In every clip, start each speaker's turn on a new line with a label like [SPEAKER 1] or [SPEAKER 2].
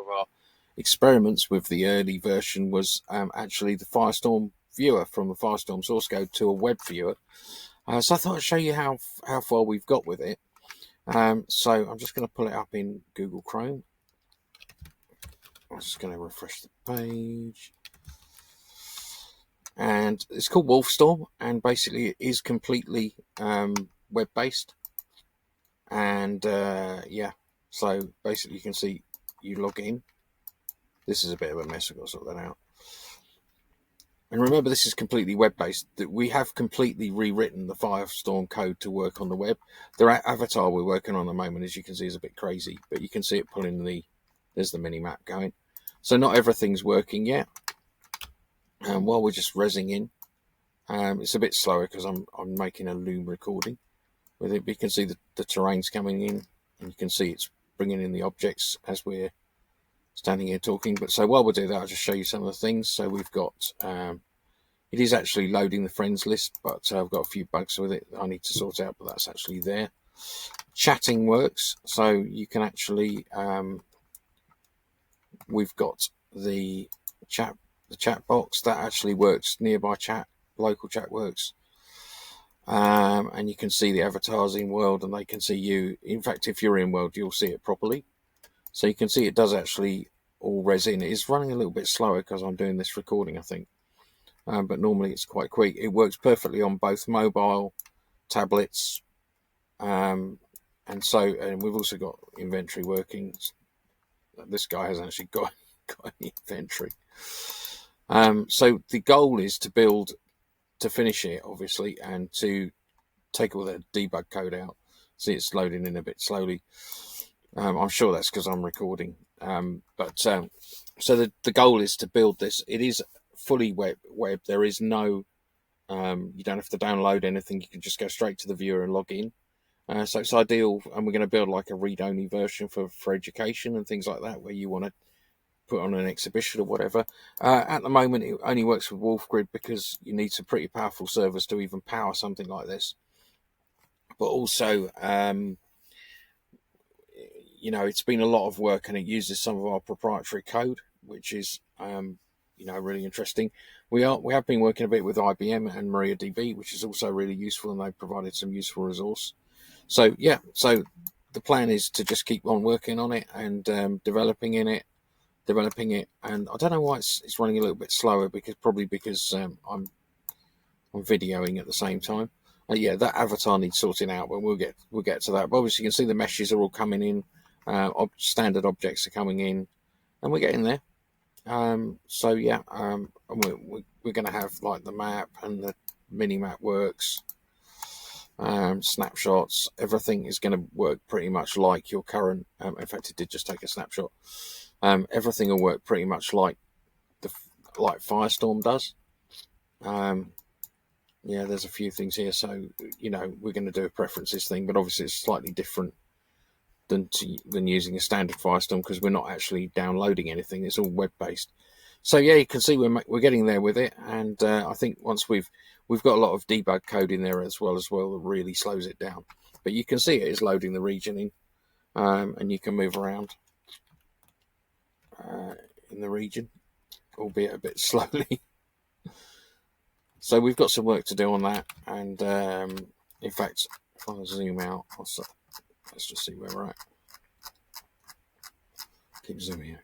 [SPEAKER 1] of our experiments with the early version was actually the Firestorm viewer, from the Firestorm source code to a web viewer. So I thought I'd show you how far we've got with it. So I'm just going to pull it up in Google Chrome. I'm just going to refresh the page. And it's called Wolfstorm, and basically it is completely web-based. And yeah, so basically you can see you log in. This is a bit of a mess, I've got to sort that out. And remember, this is completely web-based. That we have completely rewritten the Firestorm code to work on the web. The avatar we're working on at the moment, as you can see, is a bit crazy, but you can see it pulling there's the mini map going. So not everything's working yet. And while we're just rezzing in, it's a bit slower because I'm making a loom recording with it. But you can see the terrain's coming in, and you can see it's bringing in the objects as we're standing here talking. But so while we do that, I'll just show you some of the things. So we've got it is actually loading the friends list, but I've got a few bugs with it that I need to sort out, but that's actually there. Chatting works, so you can actually we've got the chat box that actually works. Nearby chat, local chat works. And you can see the avatars in world, and they can see you. In fact, if you're in world, you'll see it properly. So you can see it does actually all res in. It is running a little bit slower because I'm doing this recording, I think. But normally it's quite quick. It works perfectly on both mobile, tablets, and we've also got inventory working. This guy hasn't actually got any inventory. So the goal is to finish it, obviously, and to take all the debug code out. See, it's loading in a bit slowly. I'm sure that's because I'm recording. So the goal is to build this. It is fully web. There is no, you don't have to download anything. You can just go straight to the viewer and log in. So it's ideal, and we're going to build like a read-only version for education and things like that, where you want to put on an exhibition or whatever. At the moment, it only works with WolfGrid because you need some pretty powerful servers to even power something like this. But also, it's been a lot of work, and it uses some of our proprietary code, which is, really interesting. We have been working a bit with IBM and MariaDB, which is also really useful, and they've provided some useful resource. So yeah, so the plan is to just keep on working on it and developing it. And I don't know why it's running a little bit slower, because I'm videoing at the same time. Yeah, that avatar needs sorting out, but we'll get to that. But obviously, you can see the meshes are all coming in. Standard objects are coming in, and we're getting there. So yeah, we're going to have like the map and the mini map works, snapshots. Everything is going to work pretty much like your current. In fact, it did just take a snapshot. Everything will work pretty much like Firestorm does. Yeah, there's a few things here. So we're going to do a preferences thing, but obviously it's slightly different than using a standard Firestorm, because we're not actually downloading anything. It's all web based. So yeah, you can see we're getting there with it, and I think once we've got a lot of debug code in there as well that really slows it down. But you can see it is loading the region in, and you can move around in the region, albeit a bit slowly. So we've got some work to do on that, and in fact, if I zoom out, let's just see where we're at. Keep zooming out.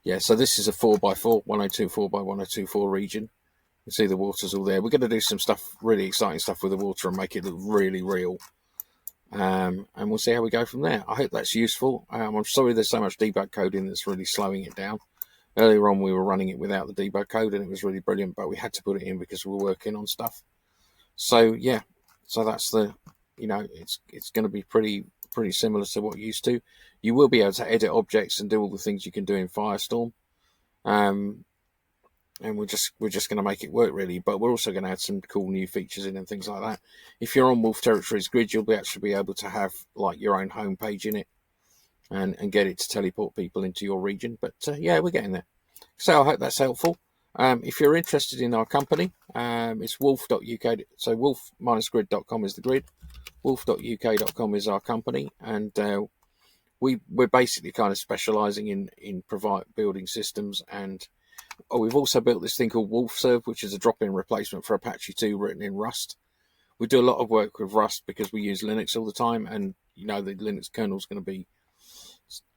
[SPEAKER 1] Yeah, so this is a 4x4, 1024 by 1024 region. You can see the water's all there. We're going to do some stuff, really exciting stuff with the water, and make it look really real. And we'll see how we go from there. I hope that's useful. I'm sorry there's so much debug code in that's really slowing it down. Earlier on, we were running it without the debug code, and it was really brilliant, but we had to put it in because we were working on stuff. So yeah, so that's it's going to be pretty similar to what you used to. You will be able to edit objects and do all the things you can do in Firestorm, and we're just going to make it work really. But we're also going to add some cool new features in and things like that. If you're on Wolf Territories Grid, you'll actually be able to have like your own home page in it, and get it to teleport people into your region. But yeah, we're getting there. So I hope that's helpful. If you're interested in our company, it's wolf.uk. So wolf-grid.com is the grid. Wolf.uk.com is our company, and we're basically kind of specialising in building systems, and we've also built this thing called Wolfstorm, which is a drop-in replacement for Apache 2 written in Rust. We do a lot of work with Rust because we use Linux all the time, and the Linux kernel is going to be,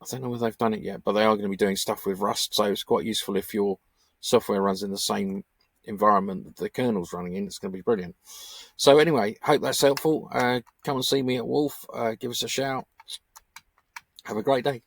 [SPEAKER 1] I don't know whether they've done it yet, but they are going to be doing stuff with Rust, so it's quite useful if your software runs in the same environment that the kernel's running in. It's going to be brilliant. So anyway, hope that's helpful. Come and see me at Wolf. Give us a shout. Have a great day.